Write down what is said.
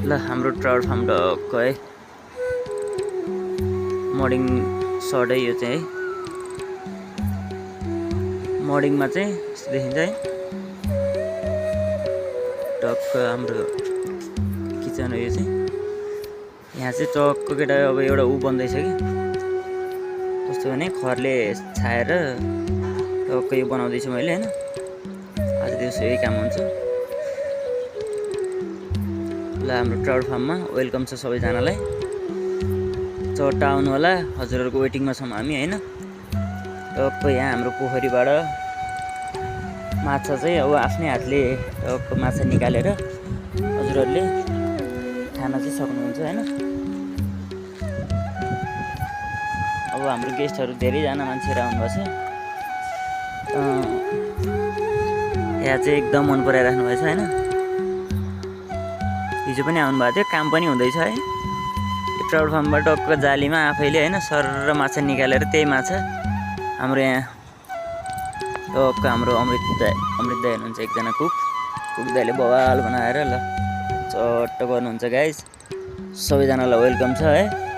ल हाम्रो trout farm ढक्क है मर्निङ सट है यो चाहिँ है मर्निङमा चाहिँ यस्तो देखिन्छ है टक्क हाम्रो किचन हो यो चाहिँ यहाँ चाहिँ टक्क केटा अब एउटा ऊ बन्दैछ कि कस्तो भने खरले छाएर टक्क यो बनाउँदैछु मैले हैन आज दिउँसो यही काम हुन्छ ल हाम्रो ट्राउट फार्ममा वेलकम छ सबैजनालाई चट्टा आउनु होला हजुरहरुको वेटिङमा छौं हामी हैन टक्क यहाँ हाम्रो पोखरीबाट माछा चाहिँ अब आफ्नै हातले टक्क माछा निकालेर हजुरहरुले खान चाहिँ सक्नुहुन्छ हैन अब हाम्रो गेस्टहरु धेरै जना मान्छेहरु आउनु भएको छ यहाँ चाहिँ एकदम मन पराइराख्नु भएछ हैन हिजो पनि आउनु भएको थियो काम पनि हुँदैछ है ट्राउट फार्मबाट टक्क जालीमा आफैले हैन सरर माछा निकालेर त्यही माछा हाम्रो यहाँ टक्क हाम्रो अमृत दाइ हुनुहुन्छ एकजना कुक दाइले बवाल बनाएर ल चट्ट गर्नुहुन्छ गाइस सबैजनालाई वेलकम छ है।